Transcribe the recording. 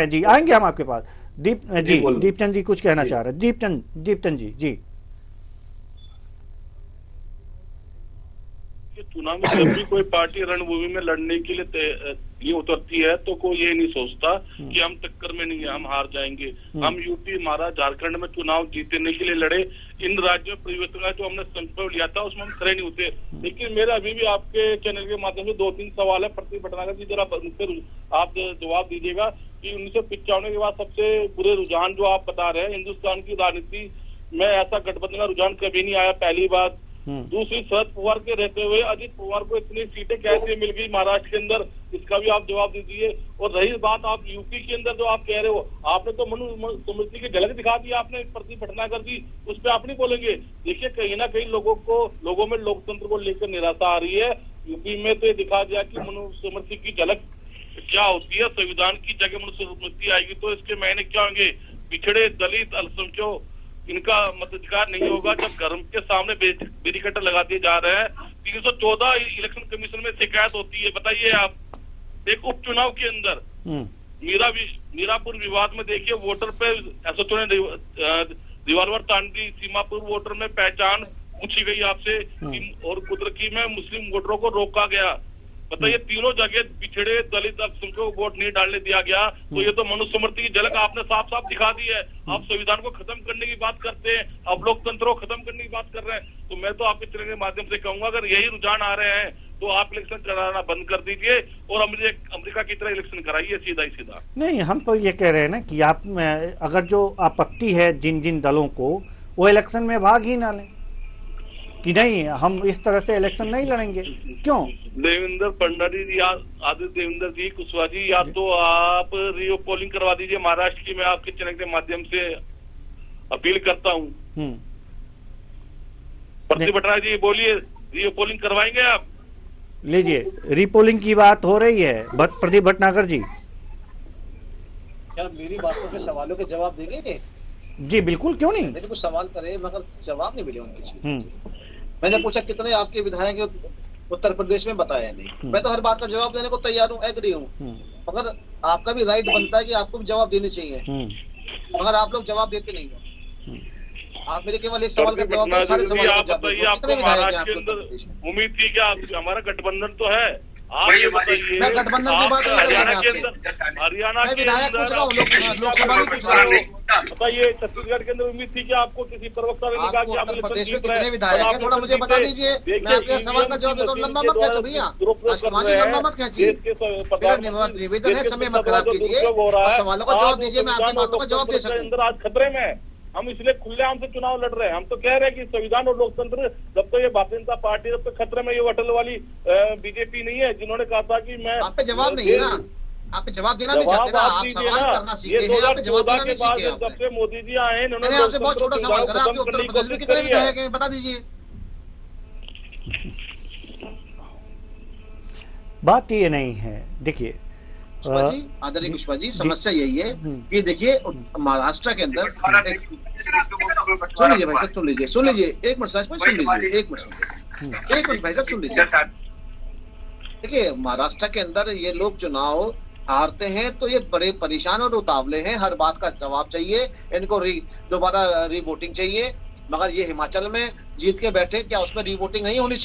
जी आएंगे हम आपके पास। जी बोल दीपचंद जी कुछ कहना जी। चाह रहे हैं। दीपचंद जी जी। कि चुनाव में जब भी कोई पार्टी रणभूमि में लड़ने के लिए ये उतरती है तो कोई ये नहीं सोचता कि हम टक्कर में नहीं है, हम हार जाएंगे। हम यूपी, हमारा झारखंड में चुनाव जीतने के लिए लड़े। इन राज्यों में परिवर्तन का जो हमने संकल्प लिया था उसमें हम खड़े नहीं होते। लेकिन मेरा अभी भी आपके चैनल के माध्यम से 2-3 सवाल है प्रति भटनागर जी, जरा आप जवाब दीजिएगा कि 1995 के बाद सबसे बुरे रुझान जो आप बता रहे हैं हिंदुस्तान की राजनीति में, ऐसा गठबंधन का रुझान कभी नहीं आया, पहली बात। दूसरी, शरद पवार के रहते हुए अजित पवार को इतनी सीटें कैसे मिल गई महाराष्ट्र के अंदर, इसका भी आप जवाब दीजिए। और रही बात आप यूपी के अंदर जो आप कह रहे हो, आपने तो मनुस्मृति की झलक दिखा दी आपने प्रति भटनागर जी, उस पर आप नहीं बोलेंगे। देखिए कहीं ना कहीं लोगों में लोकतंत्र को लेकर निराशा आ रही है। यूपी में तो ये दिखा दिया कि मनुस्मृति की झलक क्या होती है, संविधान की जगह मनुस्मृति आएगी तो इसके मायने क्या होंगे? पिछड़े, दलित, अल्पसंख्यक, इनका मताधिकार नहीं होगा जब घर के सामने बैरिकेड लगा दिए जा रहे हैं। 314 इलेक्शन कमीशन में शिकायत होती है। बताइए आप एक उपचुनाव के अंदर मीरापुर विवाद में देखिए, वोटर पे एसओ ने रिवॉल्वर तान दी, सीमापुर वोटर में पहचान पूछी गई आपसे और कुदरती में मुस्लिम वोटरों को रोका गया। बताइए तीनों जगह पिछड़े, दलित, अल्पसंख्यक वोट नहीं डालने दिया गया। तो ये तो मनुस्मृति की झलक आपने साफ साफ दिखा दी है। आप संविधान को खत्म करने की बात करते हैं, आप लोकतंत्र को खत्म करने की बात कर रहे हैं। तो मैं तो आपके चैनल के माध्यम से कहूंगा, अगर यही रुझान आ रहे हैं तो आप इलेक्शन कराना बंद कर दीजिए और अमेरिका की तरह इलेक्शन कराइए सीधा ही सीधा। नहीं, हम तो ये कह रहे हैं ना कि आप अगर जो आपत्ति है जिन दलों को, वो इलेक्शन में भाग ही ना लें कि नहीं हम इस तरह से इलेक्शन नहीं लड़ेंगे। क्यों? देवेंद्र फडणवीस जी, आदित्य देवेंद्र जी, कुशवाहा जी, या तो आप रीओ पोलिंग करवा दीजिए महाराष्ट्र की। मैं आपके चैनल के माध्यम से अपील करता हूँ। प्रति भटनागर जी बोलिए, रीओ पोलिंग करवाएंगे आप? लीजिए, रीपोलिंग की बात हो रही है प्रदीप भटनागर जी। क्या मेरी बातों के सवालों के जवाब देंगे थे? जी बिल्कुल, क्यों नहीं। मैंने कुछ सवाल करे मगर जवाब नहीं मिले उनके। मैंने पूछा कितने आपके विधायक उत्तर प्रदेश में, बताया नहीं। मैं तो हर बात का जवाब देने को तैयार हूँ, एग्री हूँ, मगर आपका भी राइट बनता है कि आपको भी जवाब देने चाहिए, मगर आप लोग जवाब देते नहीं हो। आप मेरे केवल एक सवाल का जवाब दो, सारे सवाल का जवाब दो। कितने विधायक हैं आपके उत्तर प्रदेश में? उम्मीद थी क्या हमारा गठबंधन तो है, आप ये बताइए। मैं गठबंधन की बात नहीं कर रहा हूं आपसे, हरियाणा मैं विधायक पूछ रहा हूँ, लोकसभा नहीं पूछ रहा हूँ। बताइए छत्तीसगढ़ के अंदर उम्मीद थी कि आपको किसी प्रवक्ता ने कहा कि आप उत्तर प्रदेश में कितने विधायक हैं, थोड़ा मुझे बता दीजिए। मैं आपके सवाल का जवाब देता हूँ, लंबा मत खींचो भैया, राजकुमार जी लंबा मत खींचिए। मेरा निवेदन है, समय मत खराब कीजिए और सवालों का जवाब दीजिए। मैं आपकी बातों का जवाब दे सकूँ। आज खतरे में हम इसलिए खुलेआम से चुनाव लड़ रहे हैं। हम तो कह रहे हैं कि संविधान और लोकतंत्र, जब तो ये भारतीय जनता पार्टी जब तक खतरे में, ये अटल वाली बीजेपी नहीं है जिन्होंने कहा था कि मैं। आप पे जवाब नहीं है ना, आप पे जवाब देना नहीं चाहते ना, आप सवाल करना सीखे हैं, आप पे जवाब देना नहीं सीखे। जब से मोदी जी आए हैं, मैंने आपसे बहुत छोटा सवाल करा, आपके उत्तर प्रदेश में कितने विधायक हैं बता दीजिए। बात ये नहीं है, देखिए कुशवाहा जी, आदरणीय कुशवाहा जी, समस्या यही है कि देखिए महाराष्ट्र के अंदर, सुन लीजिए भाई साहब, सुन लीजिए, एक मिनट सुन लीजिए, एक मिनट भाई साहब सुन लीजिए। देखिए महाराष्ट्र के अंदर ये लोग चुनाव हारते हैं तो ये बड़े परेशान और उतावले हैं, हर बात का जवाब चाहिए इनको, दोबारा रीवोटिंग चाहिए। मगर ये हिमाचल में जीत के बैठे, क्या उसमें रीवोटिंग नहीं होनी चाहिए?